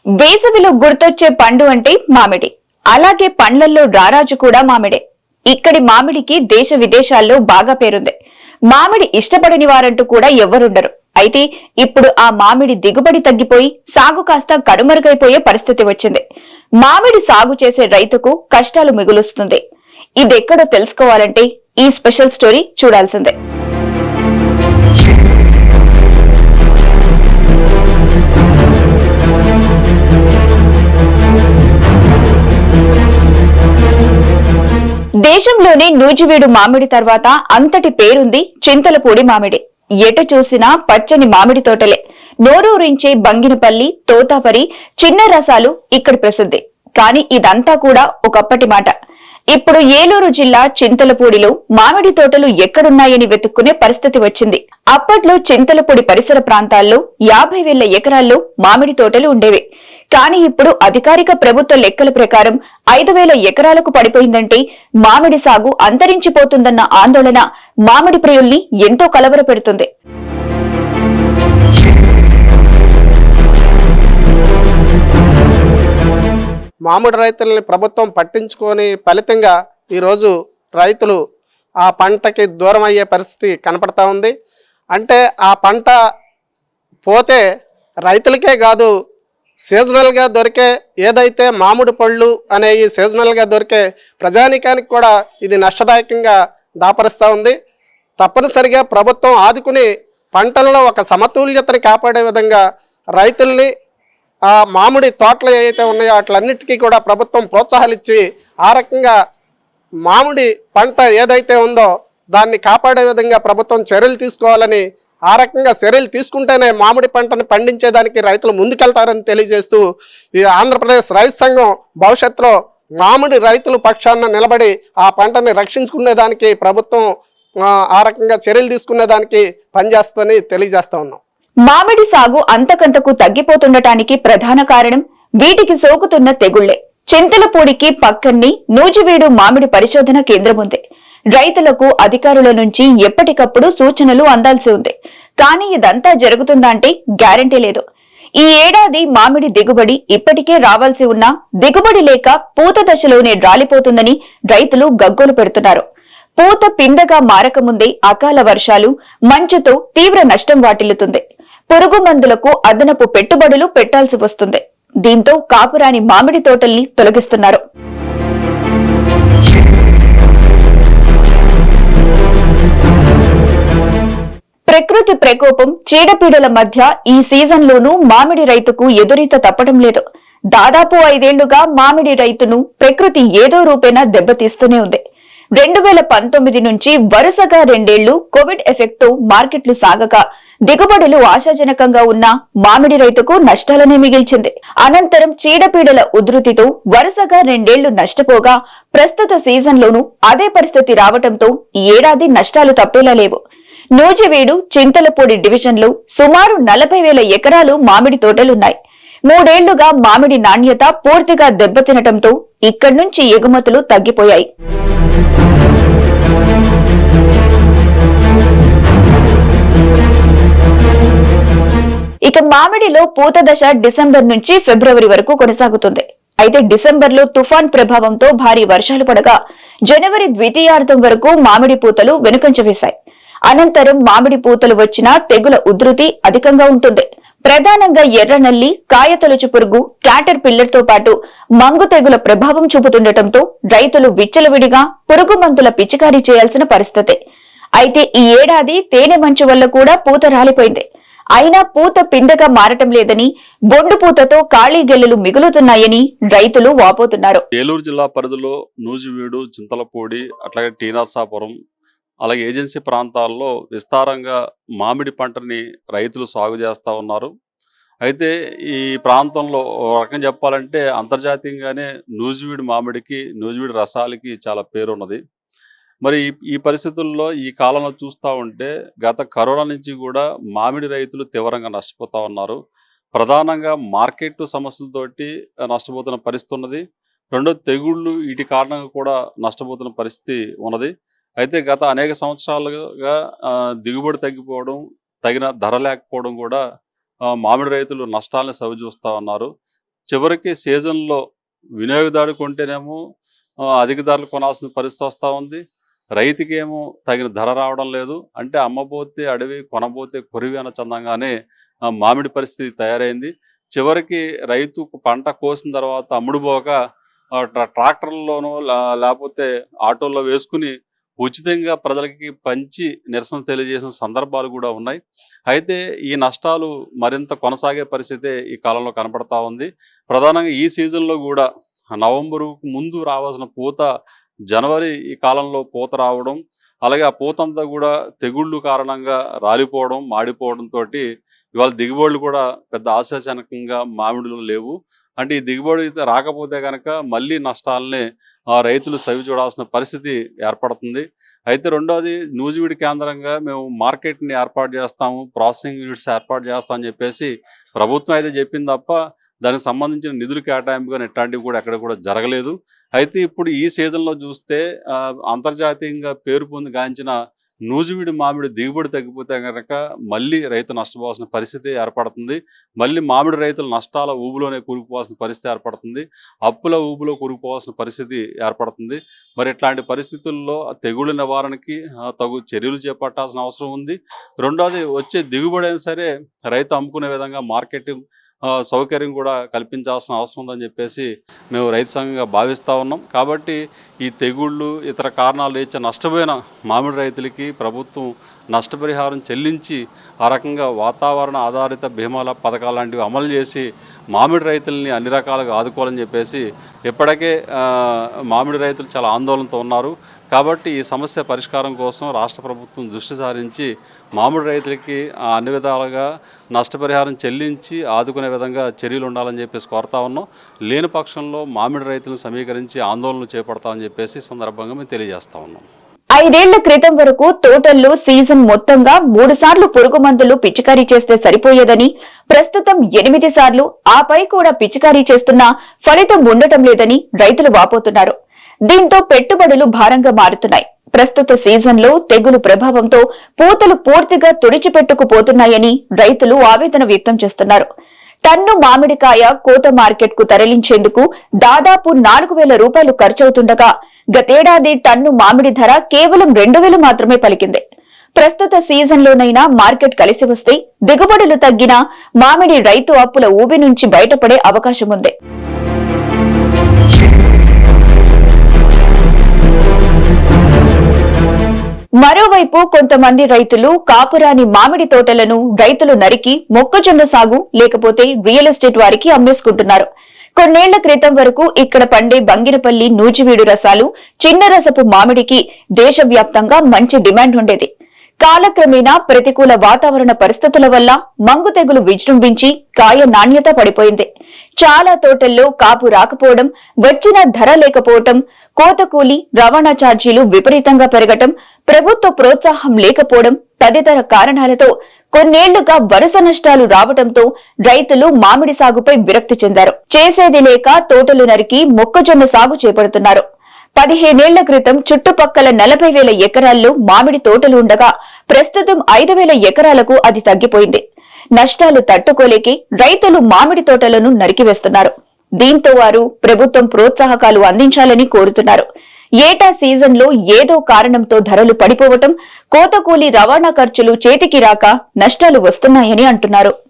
వేసవిలో గుర్తొచ్చే పండు అంటే మామిడి. అలాగే పండ్లల్లో రారాజు కూడా మామిడే. ఇక్కడి మామిడికి దేశ విదేశాల్లో బాగా పేరుంది. మామిడి ఇష్టపడని వారంటూ కూడా ఎవ్వరుండరు. అయితే ఇప్పుడు ఆ మామిడి దిగుబడి తగ్గిపోయి సాగు కాస్త కనుమరుగైపోయే పరిస్థితి వచ్చింది. మామిడి సాగు చేసే రైతుకు కష్టాలు మిగులుస్తుంది. ఇదెక్కడో తెలుసుకోవాలంటే ఈ స్పెషల్ స్టోరీ చూడాల్సిందే. దేశంలోనే నూజివీడు మామిడి తర్వాత అంతటి పేరుంది చింతలపూడి మామిడి. ఎటు చూసినా పచ్చని మామిడి తోటలే. నోరూరించే బంగినపల్లి, తోతాపరి, చిన్న రసాలు ఇక్కడి ప్రసిద్ధి. కాని ఇదంతా కూడా ఒకప్పటి మాట. ఇప్పుడు ఏలూరు జిల్లా చింతలపూడిలో మామిడి తోటలు ఎక్కడున్నాయని వెతుక్కునే పరిస్థితి వచ్చింది. అప్పట్లో చింతలపూడి పరిసర ప్రాంతాల్లో 50,000 ఎకరాల్లో మామిడి తోటలు ఉండేవి. కానీ ఇప్పుడు అధికారిక ప్రభుత్వ లెక్కల ప్రకారం 5,000 ఎకరాలకు పడిపోయిందంటే మామిడి సాగు అంతరించిపోతుందన్న ఆందోళన మామిడి ప్రియుల్ని ఎంతో కలవరపెడుతుంది. మామిడి రైతుల్ని ప్రభుత్వం పట్టించుకొని ఫలితంగా ఈరోజు రైతులు ఆ పంటకి దూరం అయ్యే పరిస్థితి కనపడతా ఉంది. అంటే ఆ పంట పోతే రైతులకే కాదు, సీజనల్గా దొరికే ఏదైతే మామిడి పళ్ళు అనేవి సీజనల్గా దొరికే ప్రజానీకానికి కూడా ఇది నష్టదాయకంగా దాపరుస్తూ ఉంది. తప్పనిసరిగా ప్రభుత్వం ఆదుకుని పంటల్లో ఒక సమతుల్యతని కాపాడే విధంగా రైతుల్ని ఆ మామిడి తోటలు ఏవైతే ఉన్నాయో వాటిలన్నిటికీ కూడా ప్రభుత్వం ప్రోత్సాహాలు ఇచ్చి ఆ రకంగా మామిడి పంట ఏదైతే ఉందో దాన్ని కాపాడే విధంగా ప్రభుత్వం చర్యలు తీసుకోవాలని, ఆ రకంగా చర్యలు తీసుకుంటేనే మామిడి పంటను పండించేదానికి రైతులు ముందుకెళ్తారని తెలియజేస్తూ ఈ ఆంధ్రప్రదేశ్ రైతు సంఘం భవిష్యత్తులో మామిడి రైతుల పక్షాన నిలబడి ఆ పంటని రక్షించుకునేదానికి ప్రభుత్వం ఆ రకంగా చర్యలు తీసుకునేదానికి పనిచేస్తుందని తెలియజేస్తా ఉన్నాం. మామిడి సాగు అంతకంతకు తగ్గిపోతుండటానికి ప్రధాన కారణం వీటికి సోకుతున్న తెగుళ్లే. చింతలపూడికి పక్కన్ని నూజివీడు మామిడి పరిశోధన కేంద్రం ఉంది. రైతులకు అధికారుల నుంచి ఎప్పటికప్పుడు సూచనలు అందాల్సి ఉంది. కానీ ఇదంతా జరుగుతుందంటే గ్యారంటీ లేదు. ఈ ఏడాది మామిడి దిగుబడి ఇప్పటికే రావాల్సి ఉన్నా దిగుబడి లేక పూత దశలోనే రాలిపోతుందని రైతులు గగ్గోలు పెడుతున్నారు. పూత పిందగా మారకముందే అకాల వర్షాలు, మంచుతో తీవ్ర నష్టం వాటిల్లుతుంది. పురుగు మందులకు అదనపు పెట్టుబడులు పెట్టాల్సి వస్తుంది. దీంతో కాపురాని మామిడి తోటల్ని తొలగిస్తున్నారు. ప్రకృతి ప్రకోపం, చీడపీడల మధ్య ఈ సీజన్లోనూ మామిడి రైతుకు ఎదురీత తప్పడం లేదు. దాదాపు 5 ఏళ్లుగా మామిడి రైతును ప్రకృతి ఏదో రూపేణా దెబ్బతీస్తూనే ఉంది. 2019 నుంచి వరుసగా 2 ఏళ్లు కోవిడ్ ఎఫెక్ట్ తో మార్కెట్లు సాగక దిగుబడులు ఆశాజనకంగా ఉన్న మామిడి రైతుకు నష్టాలనే మిగిల్చింది. అనంతరం చీడపీడల ఉధృతితో వరుసగా 2 ఏళ్లు నష్టపోగా ప్రస్తుత సీజన్లోనూ అదే పరిస్థితి రావడంతో ఈ ఏడాది నష్టాలు తప్పేలా లేవు. నూజివీడు, చింతలపూడి డివిజన్లో సుమారు 40,000 ఎకరాలు మామిడి తోటలున్నాయి. 3 ఏళ్లుగా మామిడి నాణ్యత పూర్తిగా దెబ్బతినటంతో ఇక్కడి నుంచి ఎగుమతులు తగ్గిపోయాయి. ఇక మామిడిలో పూత దశ డిసెంబర్ నుంచి ఫిబ్రవరి వరకు కొనసాగుతుంది. అయితే డిసెంబర్లో తుఫాన్ ప్రభావంతో భారీ వర్షాలు పడగా జనవరి ద్వితీయార్థం వరకు మామిడి పూతలు వెనుకంజ వేశాయి. అనంతరం మామిడి పూతలు వచ్చినా తెగుల ఉధృతి అధికంగా ఉంటుంది. ప్రధానంగా ఎర్రనల్లి, కాయతొలుచు పురుగు, క్యాటర్ పిల్లర్ తో పాటు మంగు తెగుల ప్రభావం చూపుతుండటంతో రైతులు విచ్చలవిడిగా పురుగు మందుల పిచికారీ చేయాల్సిన పరిస్థితి. అయితే ఈ ఏడాది తేనె మంచు వల్ల కూడా పూత రాలిపోయింది. అయినా పూత పిందగా మారటం లేదని, బొండు పూతతో ఖాళీ గెల్లులు మిగులుతున్నాయని రైతులు వాపోతున్నారు. ఏలూరు జిల్లా పరిధిలో నూజివీడు, చింతలపూడి, అట్లాగే టీనర్సాపురం, అలాగే ఏజెన్సీ ప్రాంతాల్లో విస్తారంగా మామిడి పంటని రైతులు సాగు చేస్తూ ఉన్నారు. అయితే ఈ ప్రాంతంలో ఒక రకంగా చెప్పాలంటే అంతర్జాతీయంగానే నూజివీడు మామిడికి, నూజివీడు రసాలకి చాలా పేరున్నది. మరి ఈ పరిస్థితుల్లో ఈ కాలంలో చూస్తూ ఉంటే గత కరోనా నుంచి కూడా మామిడి రైతులు తీవ్రంగా నష్టపోతూ ఉన్నారు. ప్రధానంగా మార్కెట్ సమస్యలతోటి నష్టపోతున్న పరిస్థితి ఉన్నది. రెండో తెగుళ్ళు వీటి కారణంగా కూడా నష్టపోతున్న పరిస్థితి ఉన్నది. అయితే గత అనేక సంవత్సరాలుగా దిగుబడి తగ్గిపోవడం, తగిన ధర లేకపోవడం కూడా మామిడి రైతులు నష్టాలను సవిచూస్తూ ఉన్నారు. చివరికి సీజన్లో వినియోగదారు కొంటేనేమో అధిక ధరలు కొనాల్సిన పరిస్థితి వస్తూ ఉంది. రైతుకేమో తగిన ధర రావడం లేదు. అంటే అమ్మబోతే అడవి, కొనబోతే కొరివి అన్న చందంగానే మామిడి పరిస్థితి తయారైంది. చివరికి రైతు పంట కోసిన తర్వాత అమ్ముడుపోక ట్రాక్టర్లలోనో లేకపోతే ఆటోల్లో వేసుకుని ఉచితంగా ప్రజలకి పంచి నిరసన తెలియజేసిన సందర్భాలు కూడా ఉన్నాయి. అయితే ఈ నష్టాలు మరింత కొనసాగే పరిస్థితే ఈ కాలంలో కనపడతా ఉంది. ప్రధానంగా ఈ సీజన్లో కూడా నవంబరు ముందు రావాల్సిన పూత జనవరి ఈ కాలంలో పూత రావడం, అలాగే ఆ పూత అంతా కూడా తెగుళ్ళు కారణంగా రాలిపోవడం, మాడిపోవడంతో ఇవాళ దిగుబడులు కూడా పెద్ద ఆశాజనకంగా మామిడిలో లేవు. అంటే ఈ దిగుబడి రాకపోతే కనుక మళ్ళీ నష్టాలనే రైతులు సవి చూడాల్సిన పరిస్థితి ఏర్పడుతుంది. అయితే రెండోది, నూజివీడు కేంద్రంగా మేము మార్కెట్ని ఏర్పాటు చేస్తాము, ప్రాసెసింగ్ యూనిట్స్ ఏర్పాటు చేస్తామని చెప్పేసి ప్రభుత్వం అయితే చెప్పింది తప్ప దానికి సంబంధించిన నిధులు కేటాయింపు కానీ ఇట్లాంటివి కూడా ఎక్కడ కూడా జరగలేదు. అయితే ఇప్పుడు ఈ సీజన్లో చూస్తే అంతర్జాతీయంగా పేరు గాంచిన నూజివీడు మామిడి దిగుబడి తగ్గిపోతే కనుక మళ్ళీ రైతు నష్టపోవాల్సిన పరిస్థితి ఏర్పడుతుంది. మళ్ళీ మామిడి రైతులు నష్టాల ఊబులోనే కూరుకుపోవాల్సిన పరిస్థితి ఏర్పడుతుంది. అప్పుల ఊబులో కూరుకుపోవాల్సిన పరిస్థితి ఏర్పడుతుంది. మరి ఇట్లాంటి పరిస్థితుల్లో తెగుళ్ళ నివారణకి తగు చర్యలు చేపట్టాల్సిన అవసరం ఉంది. రెండోది, వచ్చే దిగుబడి అయినా సరే రైతు అమ్ముకునే విధంగా మార్కెటింగ్ సౌకర్యం కూడా కల్పించాల్సిన అవసరం ఉందని చెప్పేసి మేము రైతు సంఘంగా భావిస్తూ ఉన్నాం. కాబట్టి ఈ తెగుళ్ళు, ఇతర కారణాలు ఇచ్చే నష్టపోయిన మామిడి రైతులకి ప్రభుత్వం నష్టపరిహారం చెల్లించి ఆ రకంగా వాతావరణ ఆధారిత బీమాల పథకాలు లాంటివి అమలు చేసి మామిడి రైతుల్ని అన్ని రకాలుగా ఆదుకోవాలని చెప్పేసి ఇప్పటికే మామిడి రైతులు చాలా ఆందోళనతో ఉన్నారు. కాబట్టి ఈ సమస్య పరిష్కారం కోసం రాష్ట్ర ప్రభుత్వం దృష్టి సారించి మామిడి రైతులకి అన్ని విధాలుగా నష్టపరిహారం చెల్లించి ఆదుకునే విధంగా చర్యలు ఉండాలని చెప్పేసి కోరుతా ఉన్నాం. లేని పక్షంలో మామిడి రైతులను సమీకరించి ఆందోళనలు చేపడతామని చెప్పేసి సందర్భంగా మేము తెలియజేస్తా ఉన్నాం. 5 ఏళ్ల క్రితం వరకు తోటల్లో సీజన్ మొత్తంగా 3 సార్లు పురుగు మందులు పిచికారీ చేస్తే సరిపోయేదని, ప్రస్తుతం 8 సార్లు ఆపై కూడా పిచికారీ చేస్తున్నా ఫలితం ఉండటం లేదని రైతులు వాపోతున్నారు. దీంతో పెట్టుబడులు భారంగా మారుతున్నాయి. ప్రస్తుత సీజన్లో తెగులు ప్రభావంతో పూతలు పూర్తిగా తుడిచిపెట్టుకుపోతున్నాయని రైతులు ఆవేదన వ్యక్తం చేస్తున్నారు. టన్ను మామిడికాయ కోత మార్కెట్ కు తరలించేందుకు దాదాపు 4,000 రూపాయలు ఖర్చవుతుండగా గతేడాది టన్ను మామిడి ధర కేవలం 2,000 మాత్రమే పలికింది. ప్రస్తుత సీజన్లోనైనా మార్కెట్ కలిసి వస్తే దిగుబడులు తగ్గినా మామిడి రైతు అప్పుల ఊబి నుంచి బయటపడే అవకాశం ఉంది. మరోవైపు కొంతమంది రైతులు కాపురాని మామిడి తోటలను రైతులు నరికి మొక్కజొన్న సాగు లేకపోతే రియల్ ఎస్టేట్ వారికి అమ్మేసుకుంటున్నారు. కొన్నేళ్ల క్రితం వరకు ఇక్కడ పండే బంగినపల్లి, నూజివీడు రసాలు, చిన్న రసపు మామిడికి దేశవ్యాప్తంగా మంచి డిమాండ్ ఉండేది. కాలక్రమేణా ప్రతికూల వాతావరణ పరిస్థితుల వల్ల మంగు తెగులు విజృంభించి కాయ నాణ్యత పడిపోయింది. చాలా తోటల్లో కాపు రాకపోవడం, వచ్చిన ధర లేకపోవడం, కోత కూలి, రవాణా ఛార్జీలు విపరీతంగా పెరగటం, ప్రభుత్వ ప్రోత్సాహం లేకపోవడం తదితర కారణాలతో కొన్నేళ్లుగా వరుస నష్టాలు రావడంతో రైతులు మామిడి సాగుపై విరక్తి చెందారు. చేసేది లేక తోటలు నరికి మొక్కజొన్న సాగు చేపడుతున్నారు. 15 ఏళ్ల క్రితం చుట్టుపక్కల 40,000 ఎకరాల్లో మామిడి తోటలు ఉండగా ప్రస్తుతం 5,000 ఎకరాలకు అది తగ్గిపోయింది. నష్టాలు తట్టుకోలేకి రైతులు మామిడి తోటలను నరికివేస్తున్నారు. దీంతో వారు ప్రభుత్వం ప్రోత్సాహకాలు అందించాలని కోరుతున్నారు. ఏటా సీజన్లో ఏదో కారణంతో ధరలు పడిపోవటం, కోత కూలి, రవాణా ఖర్చులు చేతికి రాక నష్టాలు వస్తున్నాయని అంటున్నారు.